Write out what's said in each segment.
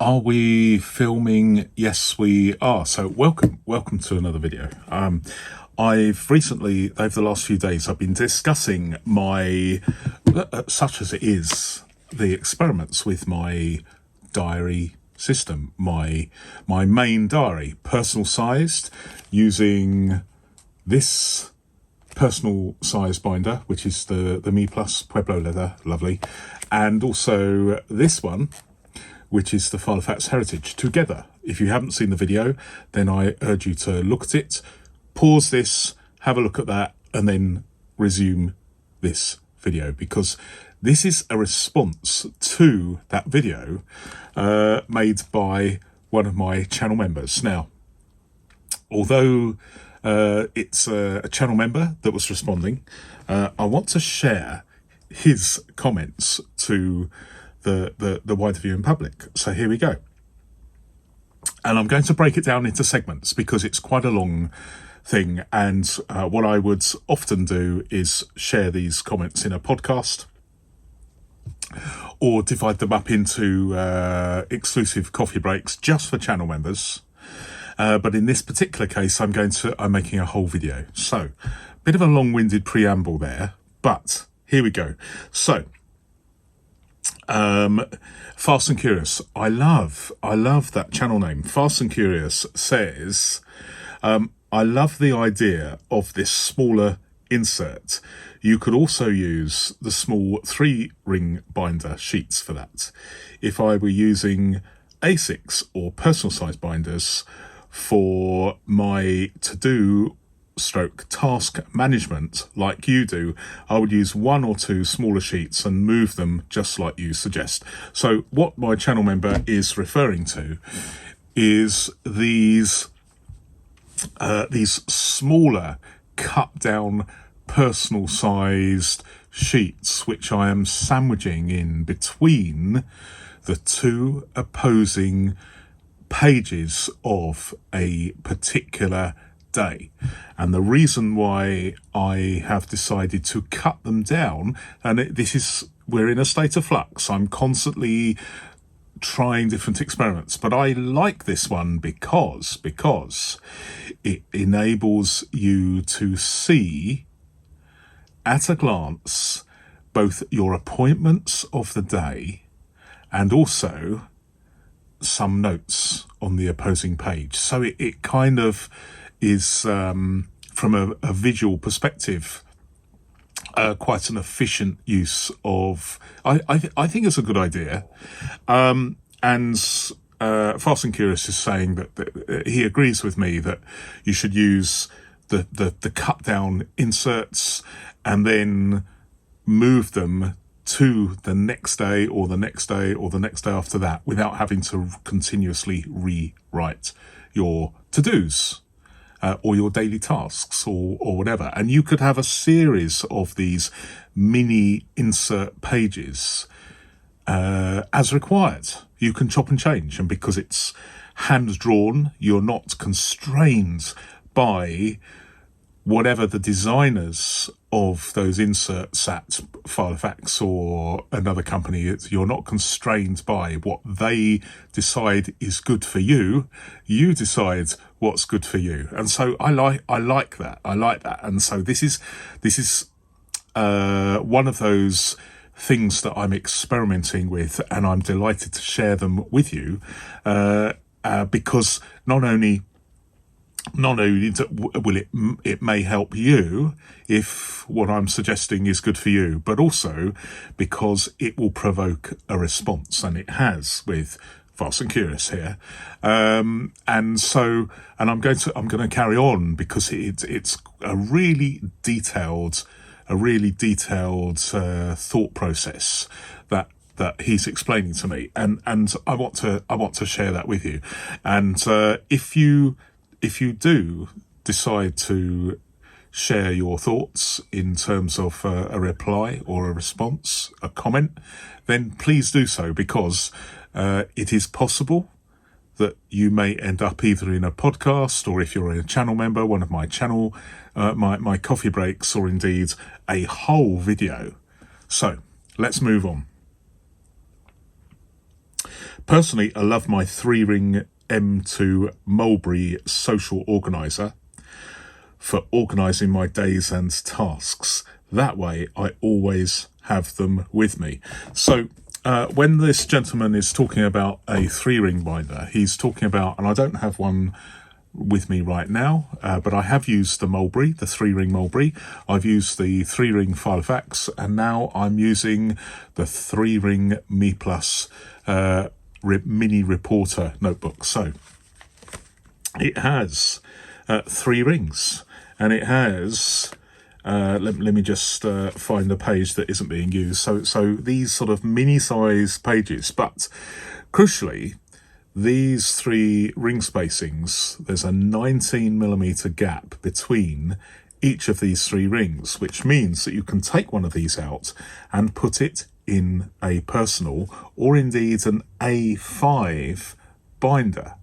Are we filming? Yes, we are. So welcome to another video. I've recently, over the last few days, I've been discussing my, such as it is, the experiments with my diary system, my main diary, personal sized, using this personal size binder, which is the Me Plus Pueblo leather, lovely, and also this one, which is the filofaxes Heritage, together. If you haven't seen the video, then I urge you to look at it, pause this, have a look at that, and then resume this video, because this is a response to that video made by one of my channel members. Now, although it's a channel member that was responding, I want to share his comments to the wider viewing public. So here we go. And I'm going to break it down into segments because it's quite a long thing. And what I would often do is share these comments in a podcast or divide them up into exclusive coffee breaks just for channel members. But in this particular case, I'm making a whole video. So, bit of a long-winded preamble there, but here we go. So, Fast and Curious. I love that channel name. Fast and Curious says, I love the idea of this smaller insert. You could also use the small 3-ring binder sheets for that. If I were using A6 or personal size binders for my to-do stroke task management like you do, I would use 1 or 2 smaller sheets and move them just like you suggest. So what my channel member is referring to is these smaller cut down personal sized sheets, which I am sandwiching in between the 2 opposing pages of a particular day. And the reason why I have decided to cut them down, and we're in a state of flux, I'm constantly trying different experiments, but I like this one because it enables you to see at a glance both your appointments of the day and also some notes on the opposing page. So it kind of is, from a visual perspective, quite an efficient use of, I think it's a good idea. And Fast and Curious is saying that he agrees with me that you should use the cut down inserts and then move them to the next day or the next day or the next day after that without having to continuously rewrite your to-dos or your daily tasks or whatever. And you could have a series of these mini insert pages as required. You can chop and change, and because it's hand drawn, you're not constrained by whatever the designers of those inserts at Filofaxes or another company, you're not constrained by what they decide is good for you. You decide what's good for you. And so I like that. And so this is one of those things that I'm experimenting with, and I'm delighted to share them with you, because not only will it may help you if what I'm suggesting is good for you, but also because it will provoke a response, and it has with Fast and Curious here. And I'm going to carry on because it's a really detailed thought process that he's explaining to me, and I want to share that with you. And if you do decide to share your thoughts in terms of a reply or a response, a comment, then please do so, because it is possible that you may end up either in a podcast, or if you're a channel member, one of my channel, my coffee breaks, or indeed a whole video. So let's move on. Personally, I love my 3-ring M2 Mulberry social organiser for organising my days and tasks. That way, I always have them with me. So when this gentleman is talking about a 3-ring binder, he's talking about, and I don't have one with me right now, but I have used the Mulberry, the 3-ring Mulberry. I've used the 3-ring filofax, and now I'm using the 3-ring Me Plus mini reporter notebook. So it has 3 rings, and it has let me just find the page that isn't being used. So these sort of mini size pages, but crucially, these 3 ring spacings, there's a 19mm gap between each of these 3 rings, which means that you can take one of these out and put it in a personal or indeed an A5 binder.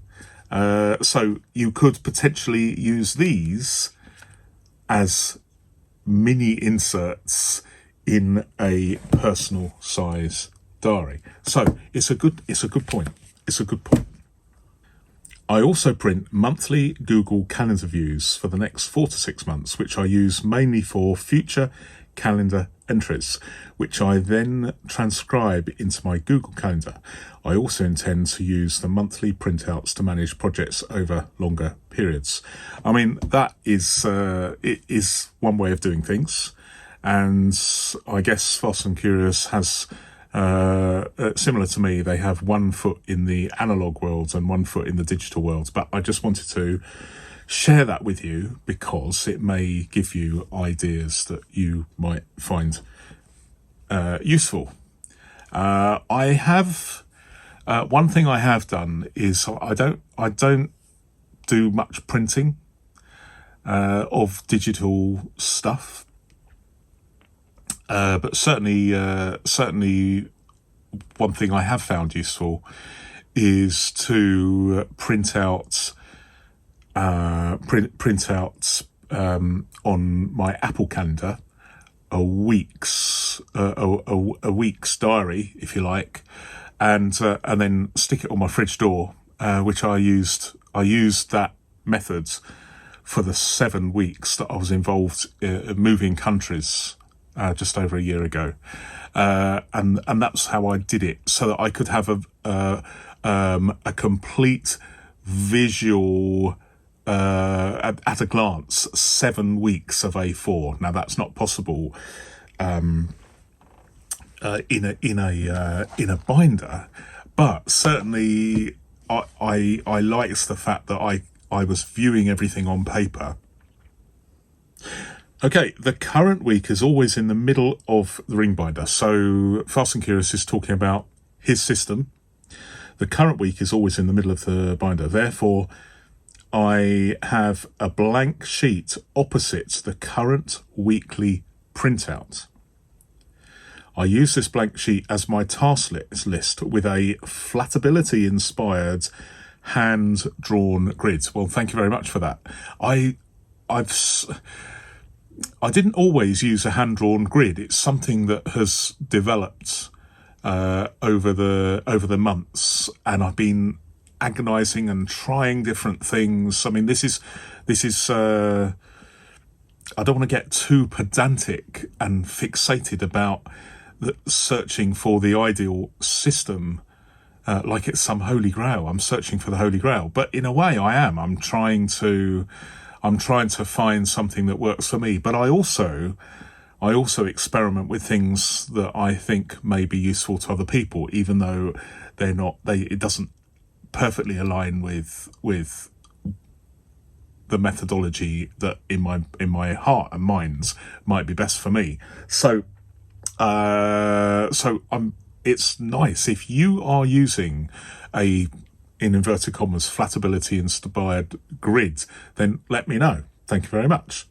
So you could potentially use these as mini inserts in a personal size diary. So it's a good point. It's a good point. I also print monthly Google Calendar views for the next 4 to 6 months, which I use mainly for future calendar entries, which I then transcribe into my Google Calendar. I also intend to use the monthly printouts to manage projects over longer periods. I mean, that is it is one way of doing things, and I guess Fast and Curious has similar to me. They have one foot in the analog world and one foot in the digital world, but I just wanted to share that with you because it may give you ideas that you might find useful. I have one thing I have done is I don't do much printing of digital stuff, but certainly one thing I have found useful is to print out on my Apple Calendar a week's diary, if you like, and then stick it on my fridge door, which I used that method for the 7 weeks that I was involved moving countries just over a year ago, and that's how I did it, so that I could have a complete visual at a glance 7 weeks of A4. Now that's not possible in a binder, but certainly I liked the fact that I was viewing everything on paper. Okay, the current week is always in the middle of the ring binder. So Fast and Curious is talking about his system. The current week is always in the middle of the binder. Therefore, I have a blank sheet opposite the current weekly printout. I use this blank sheet as my task list with a Flatability inspired hand-drawn grid. Well, thank you very much for that. I didn't always use a hand-drawn grid. It's something that has developed over the months, and I've been agonizing and trying different things. I mean, this is I don't want to get too pedantic and fixated about searching for the ideal system like it's some holy grail. I'm searching for the holy grail, but in a way I am. I'm trying to find something that works for me, but I also experiment with things that I think may be useful to other people, even though it doesn't perfectly align with the methodology that in my heart and minds might be best for me. So it's nice if you are using a, in inverted commas, Flatability inspired grid, then let me know. Thank you very much.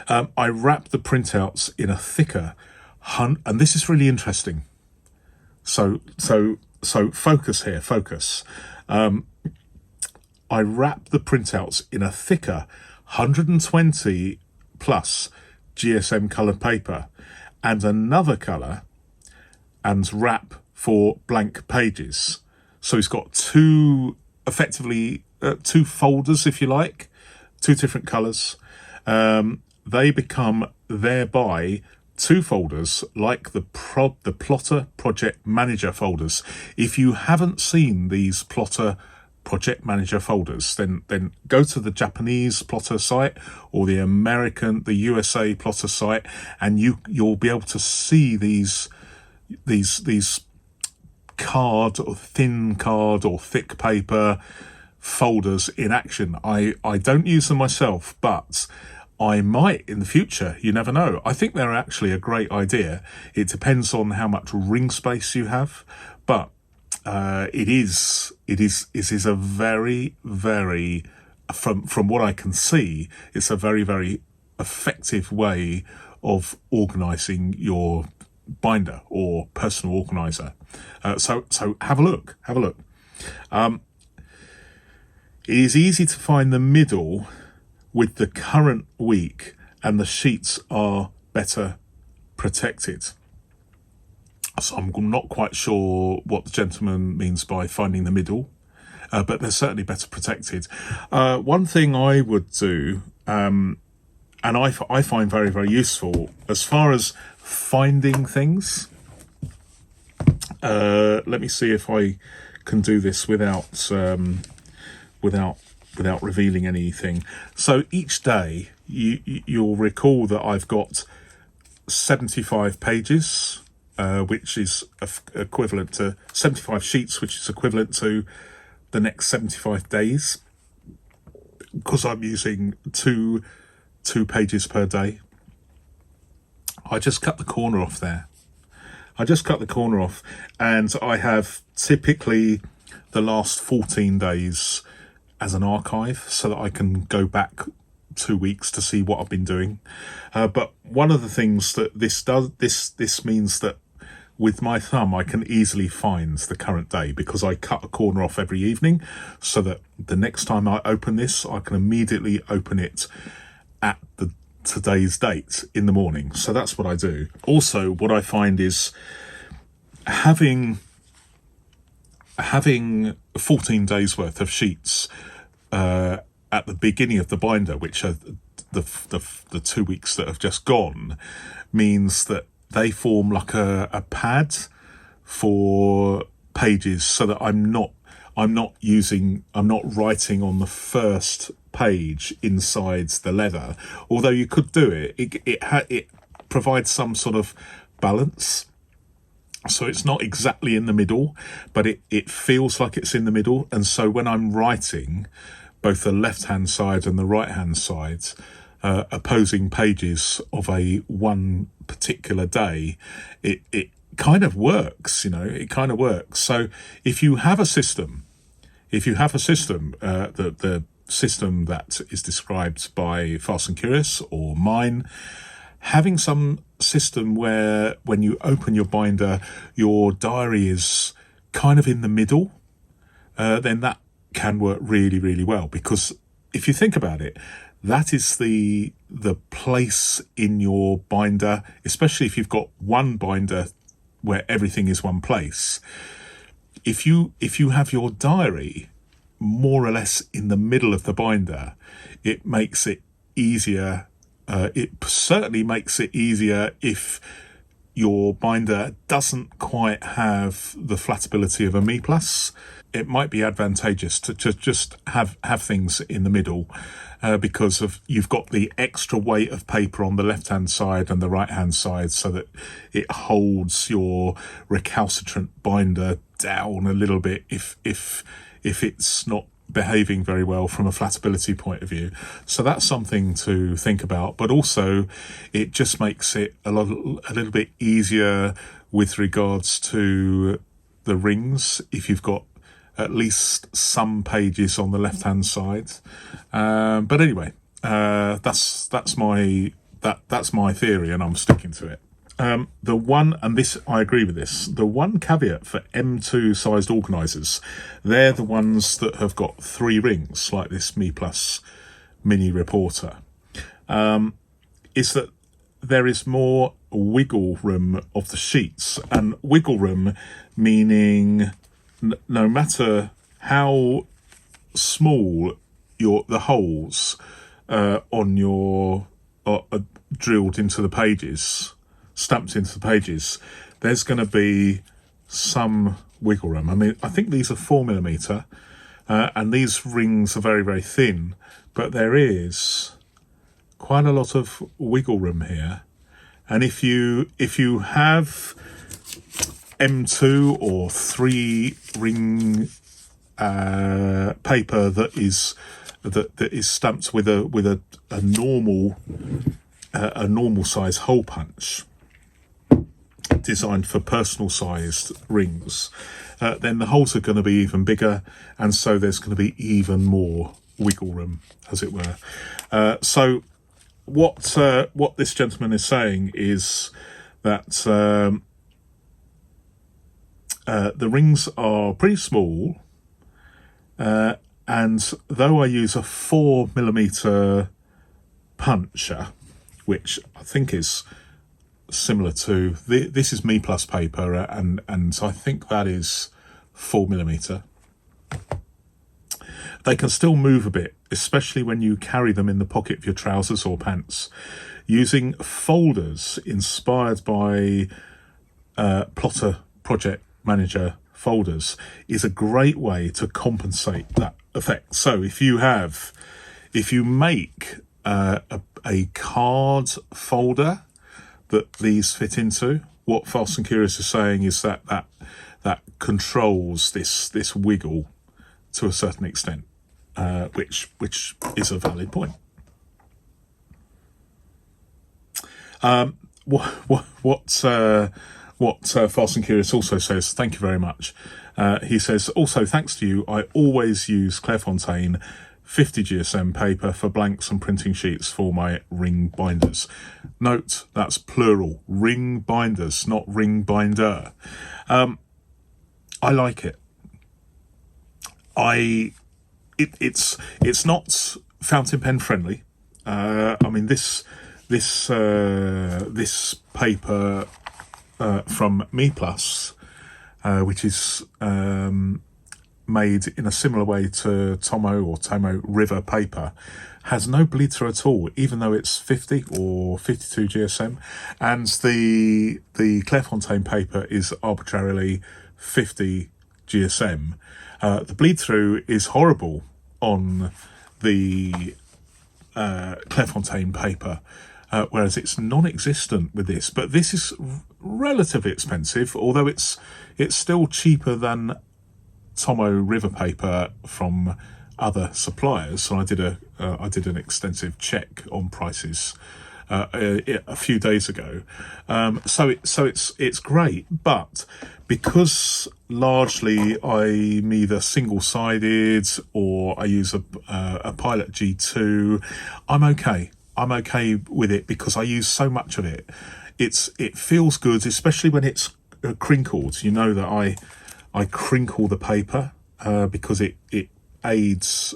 I wrap the printouts in a thicker and this is really interesting. So focus here, focus. I wrap the printouts in a thicker 120 plus GSM coloured paper and another colour, and wrap for blank pages. So he's got two folders, if you like, two different colours. They become thereby two folders like the Plotter Project Manager folders. If you haven't seen these Plotter Project Manager folders, then go to the Japanese Plotter site or the USA Plotter site, and you'll be able to see these card or thin card or thick paper folders in action. I don't use them myself, but I might in the future. You never know. I think they're actually a great idea. It depends on how much ring space you have, but it is a very, very, from what I can see, it's a very, very effective way of organising your binder or personal organiser. So have a look. It is easy to find the middle with the current week, and the sheets are better protected. So I'm not quite sure what the gentleman means by finding the middle, but they're certainly better protected. One thing I would do, and I find very, very useful as far as finding things. Let me see if I can do this without revealing anything. So each day, you'll recall that I've got 75 pages, which is equivalent to 75 sheets, which is equivalent to the next 75 days, because I'm using two pages per day. I just cut the corner off there. And I have typically the last 14 days as an archive, so that I can go back 2 weeks to see what I've been doing. But one of the things that this does, this means that with my thumb I can easily find the current day, because I cut a corner off every evening, so that the next time I open this, I can immediately open it at today's date in the morning. So that's what I do. Also, what I find is having 14 days worth of sheets at the beginning of the binder, which are the 2 weeks that have just gone, means that they form like a pad for pages, so that I'm not writing on the first page inside the leather. Although you could do it. It provides some sort of balance. So it's not exactly in the middle, but it feels like it's in the middle. And so when I'm writing, both the left-hand side and the right-hand side, opposing pages of one particular day, it kind of works, it kind of works. So if you have a system, the system that is described by Fast and Curious or mine, having some system where when you open your binder, your diary is kind of in the middle, then that can work really, really well. Because if you think about it, that is the place in your binder, especially if you've got one binder where everything is one place. If you have your diary more or less in the middle of the binder, it makes it easier. It certainly makes it easier if your binder doesn't quite have the flatability of a Me Plus. It might be advantageous to just have things in the middle, because you've got the extra weight of paper on the left-hand side and the right-hand side, so that it holds your recalcitrant binder down a little bit if it's not behaving very well from a flatability point of view. So that's something to think about. But also, it just makes it a little bit easier with regards to the rings, if you've got at least some pages on the left-hand side. But anyway, that's my theory, and I'm sticking to it. I agree with this. The one caveat for M2 sized organisers, they're the ones that have got 3 rings, like this Me Plus Mini Reporter, is that there is more wiggle room of the sheets, and wiggle room meaning no matter how small the holes on your drilled into the pages, stamped into the pages, there's going to be some wiggle room. I mean, I think these are 4mm, and these rings are very, very thin, but there is quite a lot of wiggle room here. And if you have M2 or 3 ring paper that is stamped with a normal size hole punch designed for personal sized rings, then the holes are going to be even bigger, and so there's going to be even more wiggle room, as it were. So what this gentleman is saying is that the rings are pretty small, and though I use a 4mm puncher, which I think is similar to this is Me Plus paper, and I think that is 4mm, they can still move a bit, especially when you carry them in the pocket of your trousers or pants. Using folders inspired by Plotter Project Manager folders is a great way to compensate that effect. So if you make a card folder that these fit into, what Fast and Curious is saying is that controls this wiggle to a certain extent, which is a valid point. What Fast and Curious also says, thank you very much. He says, also thanks to you, I always use Clairefontaine 50 GSM paper for blanks and printing sheets for my ring binders. Note, that's plural, ring binders, not ring binder. I like it. It's not fountain pen friendly. I mean, this paper from Me Plus, which is made in a similar way to Tomo River paper, has no bleed through at all, even though it's 50 or 52 GSM, and the Clairefontaine paper is arbitrarily 50 GSM. The bleed through is horrible on the Clairefontaine paper, whereas it's non-existent with this. But this is relatively expensive, although it's still cheaper than Tomo River paper from other suppliers. And I did an extensive check on prices a few days ago. So it's great, but because largely I'm either single-sided or I use a Pilot G2, I'm okay with it because I use so much of it. It feels good, especially when it's crinkled. You know that I crinkle the paper because it aids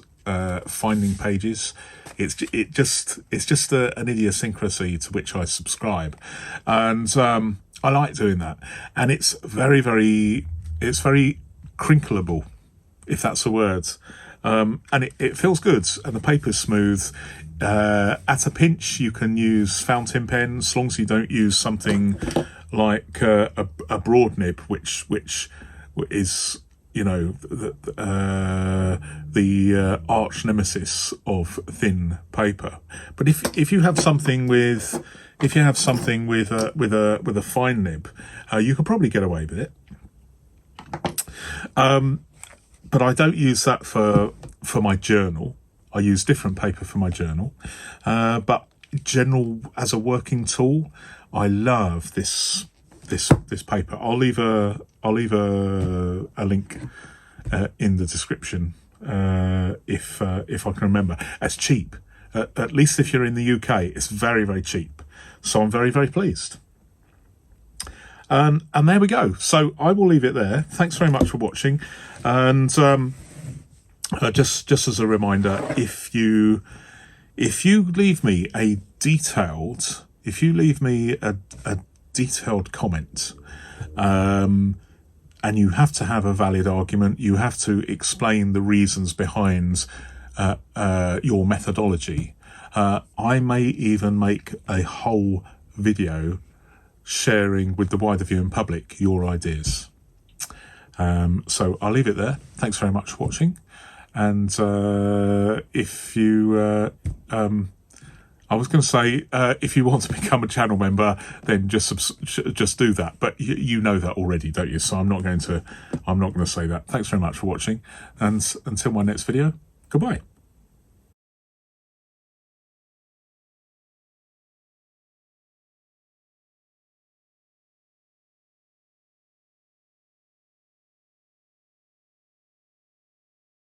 finding pages. It's just an idiosyncrasy to which I subscribe, and I like doing that. And it's very crinkleable, if that's a word, and it feels good, and the paper's smooth. At a pinch, you can use fountain pens, as long as you don't use something like a broad nib, which is, you know, the arch nemesis of thin paper. But if you have something with a fine nib, you could probably get away with it. But I don't use that for my journal. I use different paper for my journal. But general as a working tool, I love this paper. I'll leave a link in the description if I can remember. It's cheap. At least if you're in the UK, it's very, very cheap. So I'm very, very pleased. And there we go. So I will leave it there. Thanks very much for watching. And just as a reminder, if you leave me a detailed if you leave me a detailed comment, and you have to have a valid argument, you have to explain the reasons behind your methodology. I may even make a whole video sharing with the wider viewing public your ideas. So I'll leave it there. Thanks very much for watching. And if you, I was going to say, if you want to become a channel member, then just do that. But you know that already, don't you? So I'm not going to say that. Thanks very much for watching, and until my next video, goodbye.